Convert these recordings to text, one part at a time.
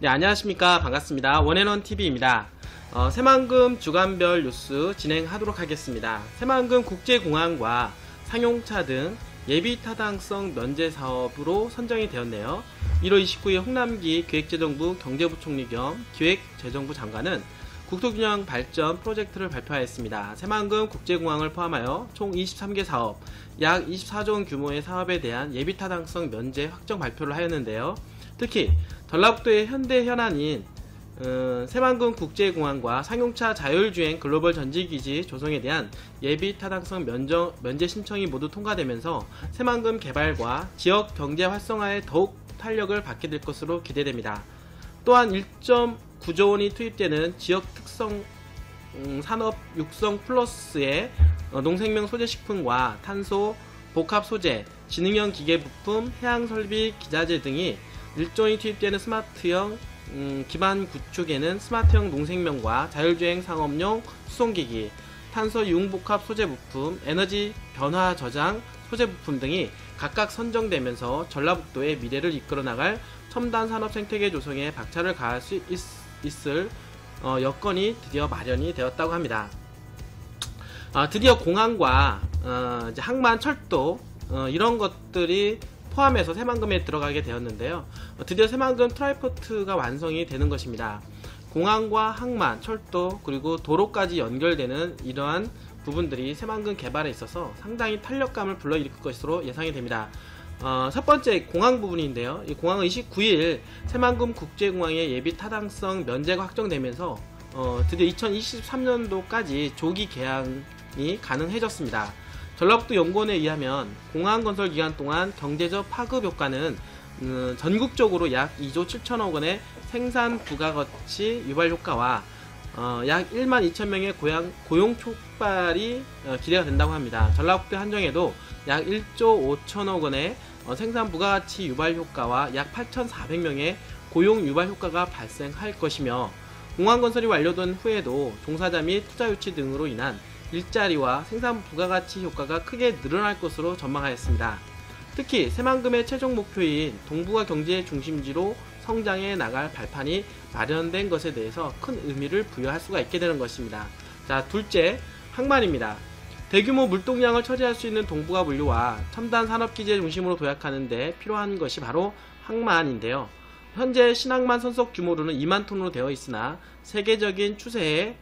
네, 안녕하십니까. 반갑습니다. 원앤원TV입니다. 새만금 주간별 뉴스 진행하도록 하겠습니다. 새만금 국제공항과 상용차 등 예비타당성 면제 사업으로 선정이 되었네요. 1월 29일 홍남기 기획재정부 경제부총리 겸 기획재정부 장관은 국토균형 발전 프로젝트를 발표하였습니다. 새만금 국제공항을 포함하여 총 23개 사업, 약 24조 원 규모의 사업에 대한 예비타당성 면제 확정 발표를 하였는데요. 특히 전라북도의 현대 현안인 새만금 국제공항과 상용차 자율주행 글로벌 전지기지 조성에 대한 예비타당성 면제 신청이 모두 통과되면서 새만금 개발과 지역 경제 활성화에 더욱 탄력을 받게 될 것으로 기대됩니다. 또한 1.9조 원이 투입되는 지역 특성 산업 육성 플러스의 농생명 소재식품과 탄소 복합 소재, 지능형 기계 부품, 해양 설비, 기자재 등이 1조 원이 투입되는 스마트형 기반 구축에는 스마트형 농생명과 자율주행 상업용 수송기기, 탄소 융복합 소재 부품, 에너지 변화 저장 소재 부품 등이 각각 선정되면서 전라북도의 미래를 이끌어 나갈 첨단 산업 생태계 조성에 박차를 가할 수 있을 여건이 드디어 마련이 되었다고 합니다. 드디어 공항과 항만, 철도 이런 것들이 포함해서 새만금에 들어가게 되었는데요. 드디어 새만금 트라이포트가 완성이 되는 것입니다. 공항과 항만, 철도 그리고 도로까지 연결되는 이러한 부분들이 새만금 개발에 있어서 상당히 탄력감을 불러일으킬 것으로 예상이 됩니다. 첫 번째 공항 부분인데요. 이 공항은 29일 새만금 국제공항의 예비 타당성 면제가 확정되면서 드디어 2023년도까지 조기 개항이 가능해졌습니다. 전라북도 연구원에 의하면 공항 건설 기간 동안 경제적 파급 효과는 전국적으로 약 2조 7천억 원의 생산 부가가치 유발 효과와 약 1만 2천 명의 고용 촉발이 기대가 된다고 합니다. 전라북도 한정에도 약 1조 5천억 원의 생산 부가가치 유발 효과와 약 8,400명의 고용 유발 효과가 발생할 것이며, 공항 건설이 완료된 후에도 종사자 및 투자 유치 등으로 인한 일자리와 생산 부가가치 효과가 크게 늘어날 것으로 전망하였습니다. 특히 새만금의 최종 목표인 동북아 경제의 중심지로 성장해 나갈 발판이 마련된 것에 대해서 큰 의미를 부여할 수가 있게 되는 것입니다. 자, 둘째, 항만입니다. 대규모 물동량을 처리할 수 있는 동북아 물류와 첨단 산업기지의 중심으로 도약하는 데 필요한 것이 바로 항만인데요. 현재 신항만 선속 규모로는 2만 톤으로 되어 있으나 세계적인 추세에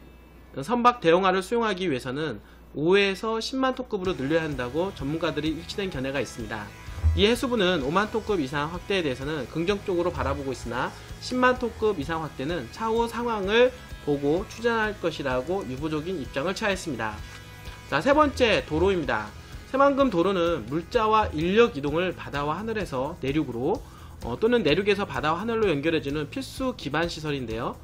선박 대형화를 수용하기 위해서는 5에서 10만 톤급으로 늘려야 한다고 전문가들이 일치된 견해가 있습니다. 이 해수부는 5만 톤급 이상 확대에 대해서는 긍정적으로 바라보고 있으나 10만 톤급 이상 확대는 차후 상황을 보고 추진할 것이라고 유보적인 입장을 취하였습니다. 자, 세 번째, 도로입니다. 새만금 도로는 물자와 인력 이동을 바다와 하늘에서 내륙으로 또는 내륙에서 바다와 하늘로 연결해주는 필수 기반 시설인데요.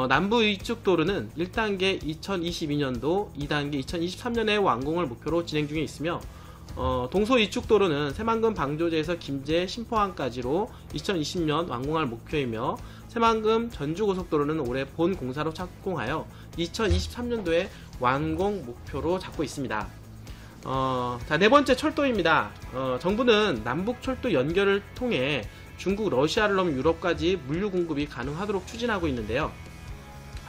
남부 위축 도로는 1단계 2022년도, 2단계 2023년에 완공을 목표로 진행 중에 있으며, 동서 위축 도로는 새만금 방조제에서 김제 신포항까지로 2020년 완공할 목표이며, 새만금 전주고속도로는 올해 본 공사로 착공하여 2023년도에 완공 목표로 잡고 있습니다. 자, 네 번째, 철도입니다. 정부는 남북 철도 연결을 통해 중국, 러시아를 넘은 유럽까지 물류 공급이 가능하도록 추진하고 있는데요.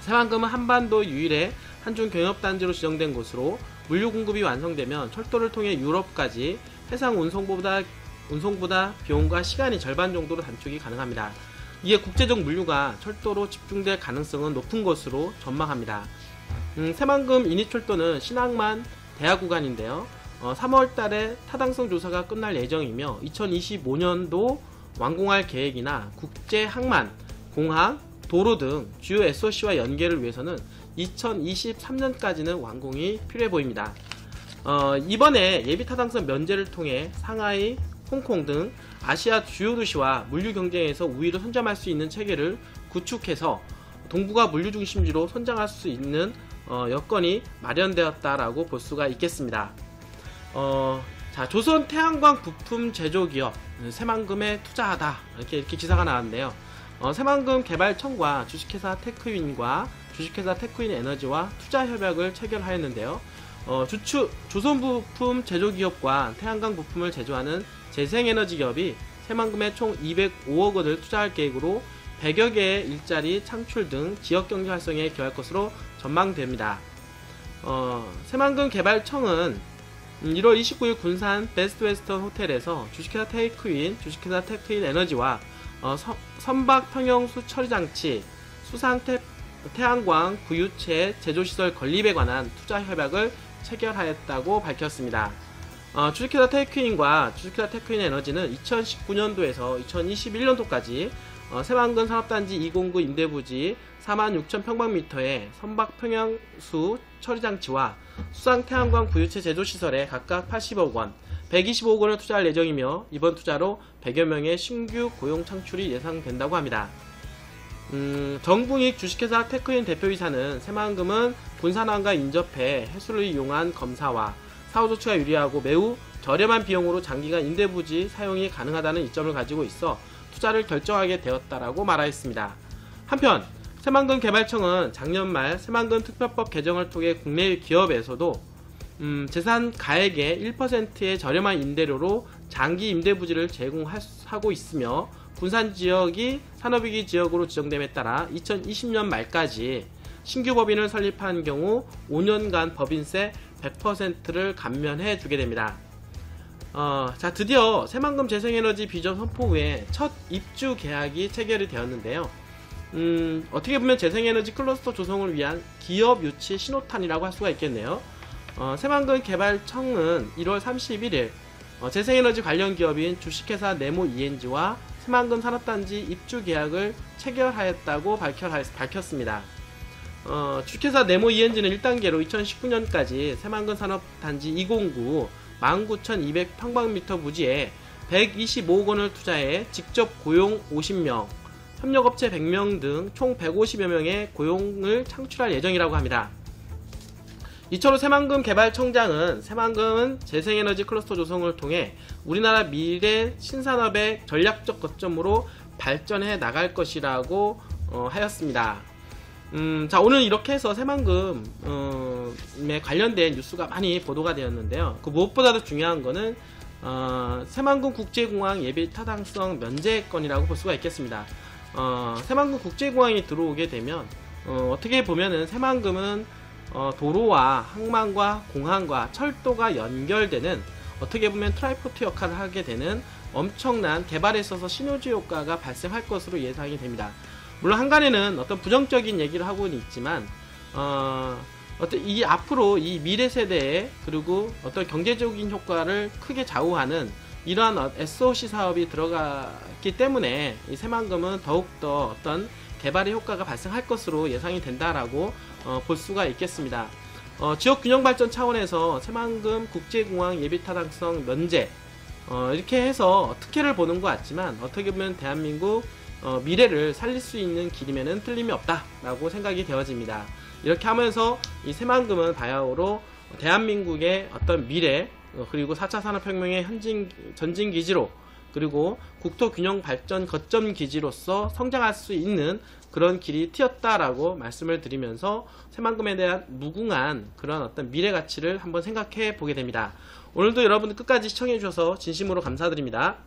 새만금은 한반도 유일의 한중 경협단지로 지정된 곳으로 물류 공급이 완성되면 철도를 통해 유럽까지 해상 운송보다 비용과 시간이 절반 정도로 단축이 가능합니다. 이에 국제적 물류가 철도로 집중될 가능성은 높은 것으로 전망합니다. 새만금 인이철도는 신항만 대하 구간인데요. 3월달에 타당성 조사가 끝날 예정이며 2025년도 완공할 계획이나 국제 항만, 공항, 도로 등 주요 SOC와 연계를 위해서는 2023년까지는 완공이 필요해 보입니다. 이번에 예비타당성 면제를 통해 상하이, 홍콩 등 아시아 주요 도시와 물류 경쟁에서 우위를 선점할 수 있는 체계를 구축해서 동북아 물류 중심지로 선장할 수 있는 여건이 마련되었다라고 볼 수가 있겠습니다. 자, 조선 태양광 부품 제조기업 새만금에 투자하다, 이렇게 기사가 나왔는데요. 새만금 개발청과 주식회사 테크윈과 주식회사 테크윈 에너지와 투자 협약을 체결하였는데요. 조선부품 제조기업과 태양광 부품을 제조하는 재생에너지 기업이 새만금에 총 205억 원을 투자할 계획으로 100여 개의 일자리 창출 등 지역경제 활성에 기여할 것으로 전망됩니다. 새만금 개발청은 1월 29일 군산 베스트 웨스턴 호텔에서 주식회사 테이크인, 주식회사 테크인 에너지와 선박 평형수 처리장치, 수상 태양광 부유체 제조시설 건립에 관한 투자 협약을 체결하였다고 밝혔습니다. 주식회사 테이크인과 주식회사 테크인 에너지는 2019년도에서 2021년도까지 새만금 산업단지 209 임대부지 46,000평방미터의 선박 평형수 처리장치와 수상 태양광 부유체 제조시설에 각각 80억 원, 125억 원을 투자할 예정이며 이번 투자로 100여 명의 신규 고용 창출이 예상된다고 합니다. 정붕익 주식회사 테크인 대표이사는 새만금은 군산항과 인접해 해수를 이용한 검사와 사후 조치가 유리하고 매우 저렴한 비용으로 장기간 임대부지 사용이 가능하다는 이점을 가지고 있어 투자를 결정하게 되었다라고 말하였습니다. 한편 새만금 개발청은 작년 말 새만금 특별법 개정을 통해 국내 기업에서도 재산 가액의 1%의 저렴한 임대료로 장기 임대부지를 제공하고 있으며 군산 지역이 산업위기 지역으로 지정됨에 따라 2020년 말까지 신규 법인을 설립한 경우 5년간 법인세 100%를 감면해 주게 됩니다. 자, 드디어 새만금 재생에너지 비전 선포 후에 첫 입주 계약이 체결이 되었는데요. 어떻게 보면 재생에너지 클러스터 조성을 위한 기업 유치 신호탄이라고 할 수가 있겠네요. 새만금 개발청은 1월 31일 재생에너지 관련 기업인 주식회사 네모 ENG와 새만금 산업단지 입주 계약을 체결하였다고 밝혔습니다. 주식회사 네모 ENG는 1단계로 2019년까지 새만금 산업단지 209 19,200평방미터 부지에 125억 원을 투자해 직접 고용 50명, 협력업체 100명 등 총 150여 명의 고용을 창출할 예정이라고 합니다. 이처럼 새만금 개발청장은 새만금은 재생에너지 클러스터 조성을 통해 우리나라 미래 신산업의 전략적 거점으로 발전해 나갈 것이라고 하였습니다. 자, 오늘 이렇게 해서 새만금에 관련된 뉴스가 많이 보도가 되었는데요. 그 무엇보다도 중요한 거는 새만금 국제공항 예비 타당성 면제건이라고 볼 수가 있겠습니다. 새만금 국제공항이 들어오게 되면 어떻게 보면은 새만금은 도로와 항만과 공항과 철도가 연결되는 어떻게 보면 트라이포트 역할을 하게 되는 엄청난 개발에 있어서 시너지 효과가 발생할 것으로 예상이 됩니다. 물론 한간에는 어떤 부정적인 얘기를 하고는 있지만 앞으로 이 미래 세대에 그리고 어떤 경제적인 효과를 크게 좌우하는 이러한 SOC 사업이 들어갔기 때문에 이 새만금은 더욱더 어떤 개발의 효과가 발생할 것으로 예상이 된다라고 볼 수가 있겠습니다. 지역균형발전 차원에서 새만금 국제공항 예비타당성 면제 이렇게 해서 특혜를 보는 것 같지만 어떻게 보면 대한민국 미래를 살릴 수 있는 길이면은 틀림이 없다라고 생각이 되어집니다. 이렇게 하면서 이 새만금은 바야흐로 대한민국의 어떤 미래 그리고 4차 산업혁명의 전진기지로 그리고 국토균형발전 거점기지로서 성장할 수 있는 그런 길이 트였다라고 말씀을 드리면서 새만금에 대한 무궁한 그런 어떤 미래 가치를 한번 생각해 보게 됩니다. 오늘도 여러분들 끝까지 시청해 주셔서 진심으로 감사드립니다.